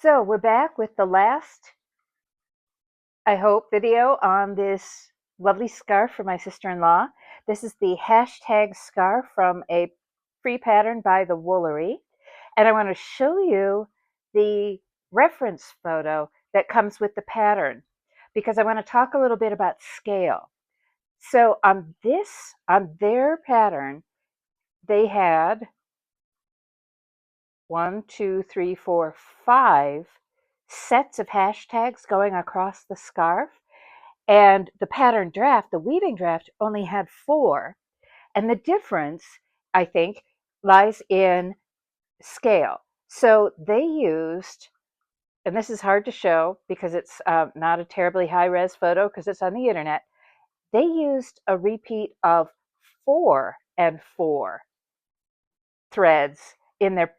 So we're back with the last, I hope, video on this lovely scarf for my sister-in-law. This is the hashtag scarf from a free pattern by the Woolery. And I want to show you the reference photo that comes with the pattern because I want to talk a little bit about scale. So on their pattern, they had 5 sets of hashtags going across the scarf. And the pattern draft, the weaving draft, only had 4. And the difference, I think, lies in scale. So they used, and this is hard to show because it's not a terribly high res photo because it's on the internet. They used a repeat of 4 and 4 threads in their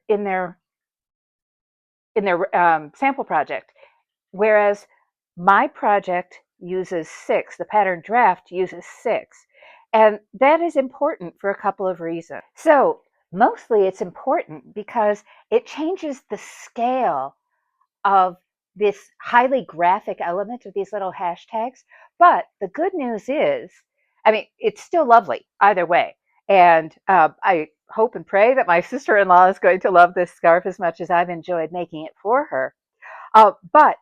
sample project, whereas my project uses 6. The pattern draft uses 6. And that is important for a couple of reasons. So mostly it's important because it changes the scale of this highly graphic element of these little hashtags. But the good news is, I mean, it's still lovely either way. And I hope and pray that my sister-in-law is going to love this scarf as much as I've enjoyed making it for her. But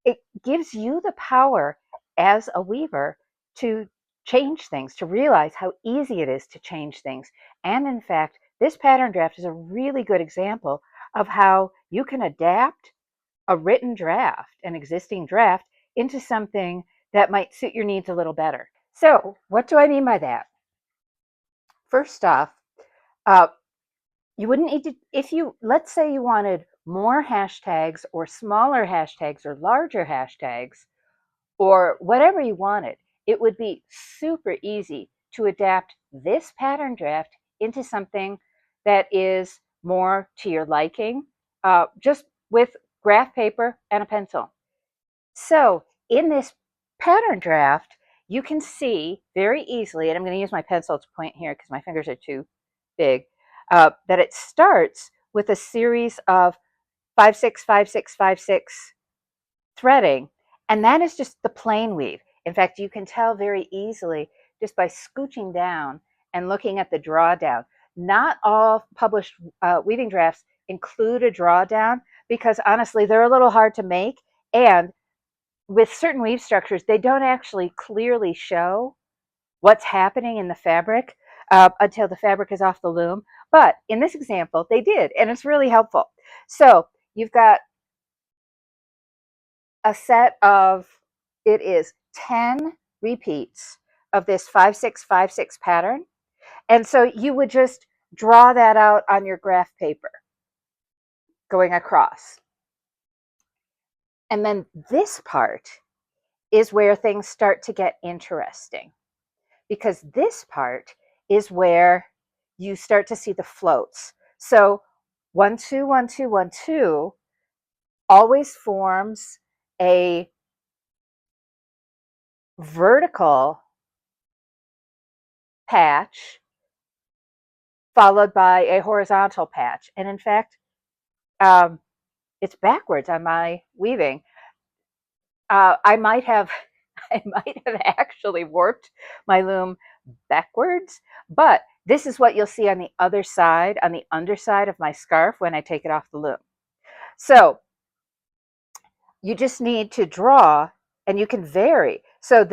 it gives you the power as a weaver to change things, to realize how easy it is to change things. And in fact, this pattern draft is a really good example of how you can adapt a written draft, an existing draft, into something that might suit your needs a little better. So what do I mean by that? First off, uh, you wouldn't need to, if you, let's say you wanted more hashtags or smaller hashtags or larger hashtags, or whatever you wanted, it would be super easy to adapt this pattern draft into something that is more to your liking, just with graph paper and a pencil. So in this pattern draft, you can see very easily, and I'm going to use my pencil to point here because my fingers are too big, that it starts with a series of 5, 6, 5, 6, 5, 6 threading, and that is just the plain weave. In fact, you can tell very easily just by scooching down and looking at the drawdown. Not all published weaving drafts include a drawdown because honestly, they're a little hard to make, and with certain weave structures, they don't actually clearly show what's happening in the fabric until the fabric is off the loom. But in this example, they did, and it's really helpful. So you've got a set of, it is 10 repeats of this 5, 6, 5, 6 pattern. And so you would just draw that out on your graph paper going across. And then this part is where things start to get interesting, because this part is where you start to see the floats. So 1, 2, 1, 2, 1, 2 always forms a vertical patch followed by a horizontal patch. And in fact, it's backwards on my weaving. I might have actually warped my loom backwards, but this is what you'll see on the other side, on the underside of my scarf when I take it off the loom. So you just need to draw, and you can vary. So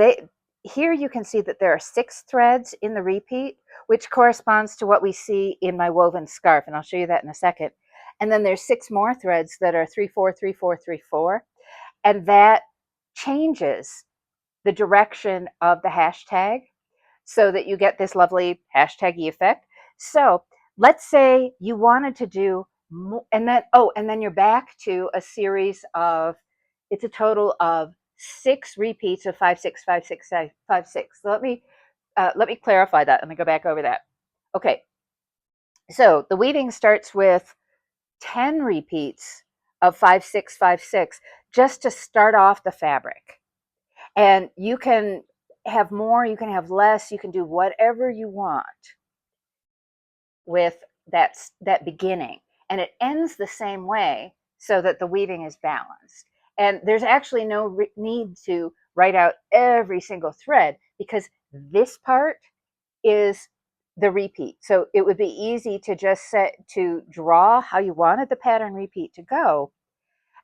here you can see that there are 6 threads in the repeat, which corresponds to what we see in my woven scarf, and I'll show you that in a second. And then there's 6 more threads that are 3, 4, 3, 4, 3, 4, and that changes the direction of the hashtag so that you get this lovely hashtaggy effect. So let's say you wanted to do more, and then you're back to a series of, it's a total of 6 repeats of 5, 6, 5, 6, 5, 6. So let me clarify that. Let me go back over that. Okay, so the weaving starts with 10 repeats of 5, 6, 5, 6 just to start off the fabric. And you can have more, you can have less, you can do whatever you want with that beginning. And it ends the same way so that the weaving is balanced. And there's actually no need to write out every single thread because this part is the repeat. So it would be easy to just set to draw how you wanted the pattern repeat to go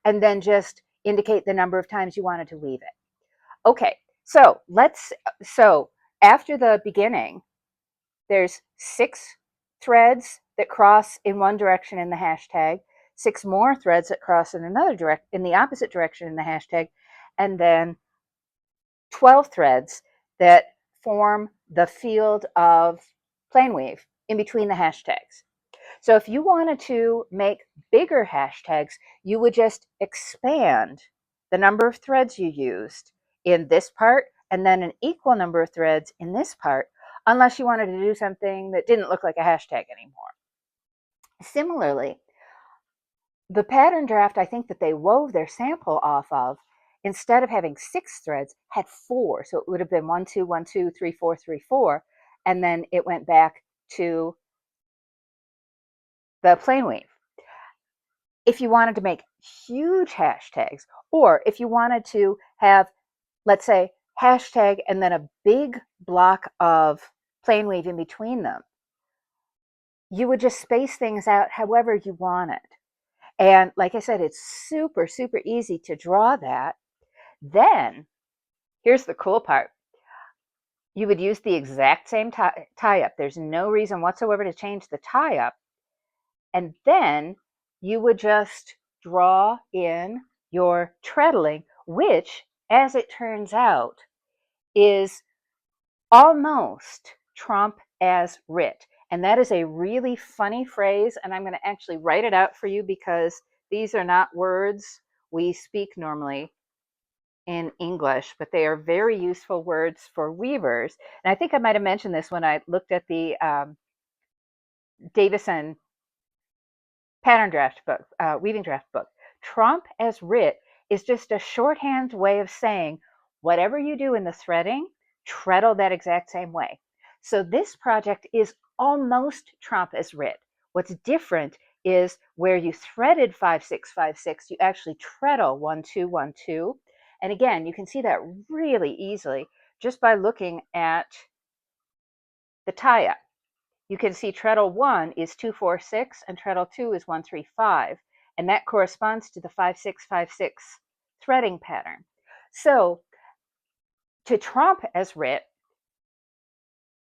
and then just indicate the number of times you wanted to weave it. Okay, so after the beginning, there's 6 threads that cross in one direction in the hashtag, 6 more threads that cross in the opposite direction in the hashtag, and then 12 threads that form the field of plain weave in between the hashtags. So if you wanted to make bigger hashtags, you would just expand the number of threads you used in this part and then an equal number of threads in this part, unless you wanted to do something that didn't look like a hashtag anymore. Similarly, the pattern draft I think that they wove their sample off of, instead of having 6 threads, had 4. So it would have been 1, 2, 1, 2, 3, 4, 3, 4, and then it went back to the plain weave. If you wanted to make huge hashtags, or if you wanted to have, let's say, hashtag and then a big block of plain weave in between them, you would just space things out however you wanted. And like I said, it's super, super easy to draw that. Then, here's the cool part. You would use the exact same tie-up. There's no reason whatsoever to change the tie-up. And then you would just draw in your treadling, which, as it turns out, is almost trompe as writ. And that is a really funny phrase, and I'm going to actually write it out for you because these are not words we speak normally in English, but they are very useful words for weavers. And I think I might have mentioned this when I looked at the Davison pattern draft book, weaving draft book. Trompe as writ is just a shorthand way of saying whatever you do in the threading, treadle that exact same way. So this project is almost trompe as writ. What's different is where you threaded 5, 6, 5, 6, you actually treadle 1, 2, 1, 2. And again, you can see that really easily just by looking at the tie-up. You can see treadle 1 is 2, 4, 6, and treadle 2 is 1, 3, 5. And that corresponds to the 5, 6, 5, 6 threading pattern. So to trompe as writ,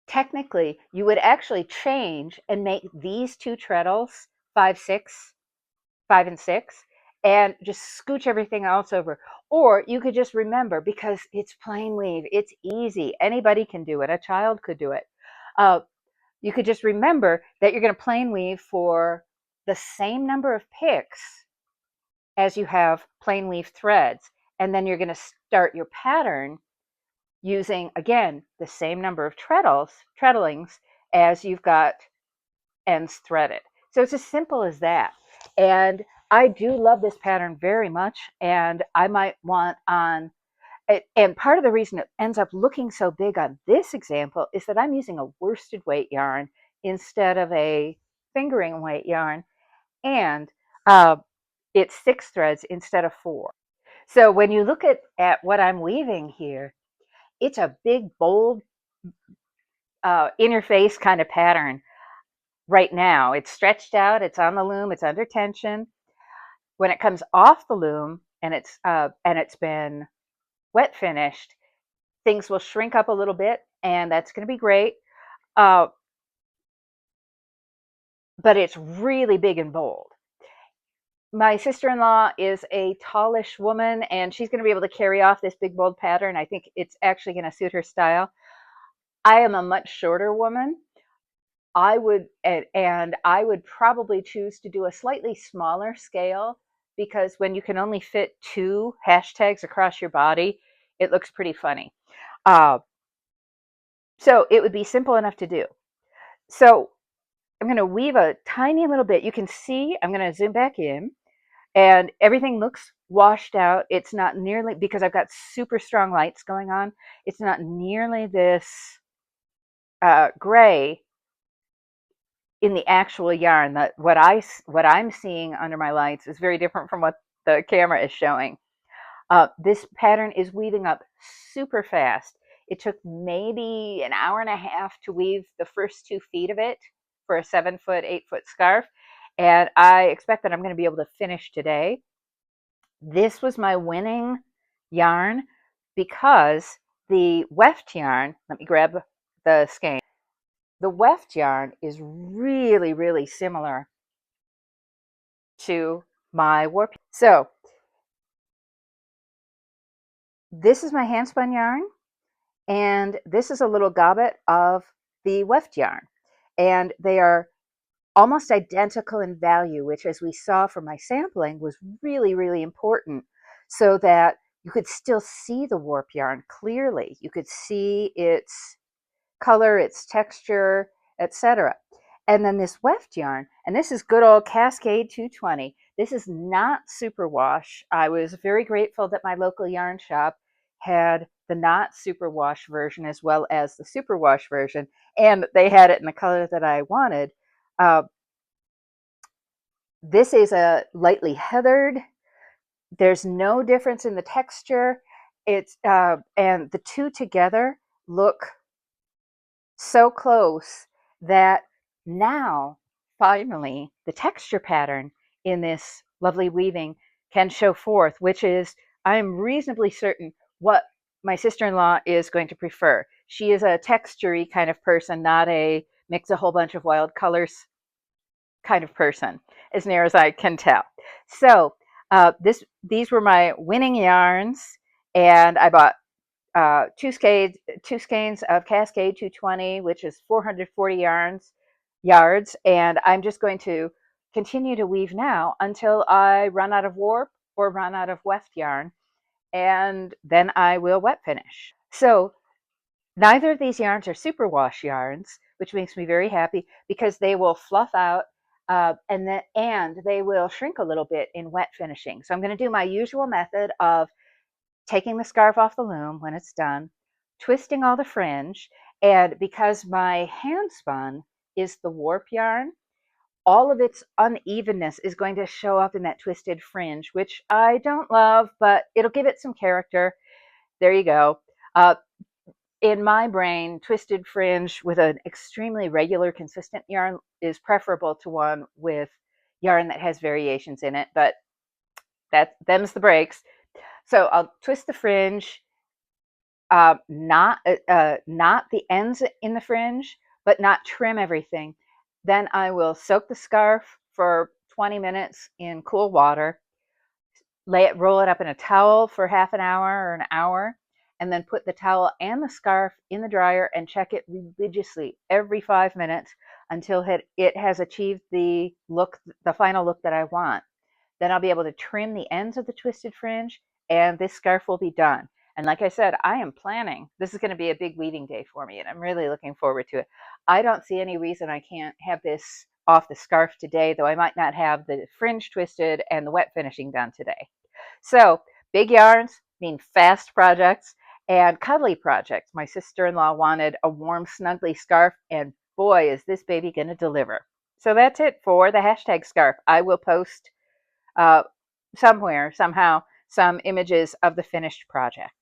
technically, you would actually change and make these 2 treadles 5, 6, 5, and 6, and just scooch everything else over. Or you could just remember, because it's plain weave, it's easy. Anybody can do it. A child could do it. You could just remember that you're going to plain weave for the same number of picks as you have plain weave threads. And then you're going to start your pattern using, again, the same number of treadlings as you've got ends threaded. So it's as simple as that. And I do love this pattern very much, and I might want on, and part of the reason it ends up looking so big on this example is that I'm using a worsted weight yarn instead of a fingering weight yarn, and it's 6 threads instead of 4. So when you look at what I'm weaving here, it's a big, bold, in your face kind of pattern right now. It's stretched out, it's on the loom, it's under tension. When it comes off the loom and it's been wet finished, things will shrink up a little bit, and that's going to be great. But it's really big and bold. My sister-in-law is a tallish woman, and she's going to be able to carry off this big, bold pattern. I think it's actually going to suit her style. I am a much shorter woman. I would probably choose to do a slightly smaller scale, because when you can only fit 2 hashtags across your body, it looks pretty funny. So it would be simple enough to do. So I'm going to weave a tiny little bit. You can see, I'm going to zoom back in, and everything looks washed out. It's not nearly, because I've got super strong lights going on, it's not nearly this gray in the actual yarn. That what I'm seeing under my lights is very different from what the camera is showing. This pattern is weaving up super fast. It took maybe an hour and a half to weave the first 2 feet of it for a 7 foot, 8 foot scarf. And I expect that I'm going to be able to finish today. This was my winning yarn because the weft yarn, let me grab the skein. The weft yarn is really, really similar to my warp. So this is my hand spun yarn, and this is a little gobbet of the weft yarn. And they are almost identical in value, which, as we saw from my sampling, was really, really important so that you could still see the warp yarn clearly. You could see its color, its texture, etc. And then this weft yarn, and this is good old Cascade 220. This is not superwash. I was very grateful that my local yarn shop had the not superwash version as well as the superwash version, and they had it in the color that I wanted. This is a lightly heathered. There's no difference in the texture. It's and the two together look so close that now finally the texture pattern in this lovely weaving can show forth, which is, I'm reasonably certain, what my sister-in-law is going to prefer. She is a textury kind of person, not a mix a whole bunch of wild colors kind of person, as near as I can tell. So these were my winning yarns, and I bought two skeins of Cascade 220, which is 440 yards, and I'm just going to continue to weave now until I run out of warp or run out of weft yarn, and then I will wet finish. So neither of these yarns are superwash yarns, which makes me very happy because they will fluff out and they will shrink a little bit in wet finishing. So I'm going to do my usual method of taking the scarf off the loom when it's done, twisting all the fringe, and because my hand spun is the warp yarn, all of its unevenness is going to show up in that twisted fringe, which I don't love, but it'll give it some character. There you go. In my brain, twisted fringe with an extremely regular, consistent yarn is preferable to one with yarn that has variations in it, but them's the breaks. So I'll twist the fringe, not the ends in the fringe, but not trim everything. Then I will soak the scarf for 20 minutes in cool water, roll it up in a towel for half an hour or an hour, and then put the towel and the scarf in the dryer and check it religiously every 5 minutes until it has achieved the final look that I want. Then I'll be able to trim the ends of the twisted fringe, and this scarf will be done. And like I said, I am planning. This is going to be a big weaving day for me, and I'm really looking forward to it. I don't see any reason I can't have this off the scarf today, though I might not have the fringe twisted and the wet finishing done today. So big yarns mean fast projects and cuddly projects. My sister-in-law wanted a warm, snuggly scarf, and boy, is this baby going to deliver. So that's it for the hashtag scarf. I will post somewhere, somehow, some images of the finished project.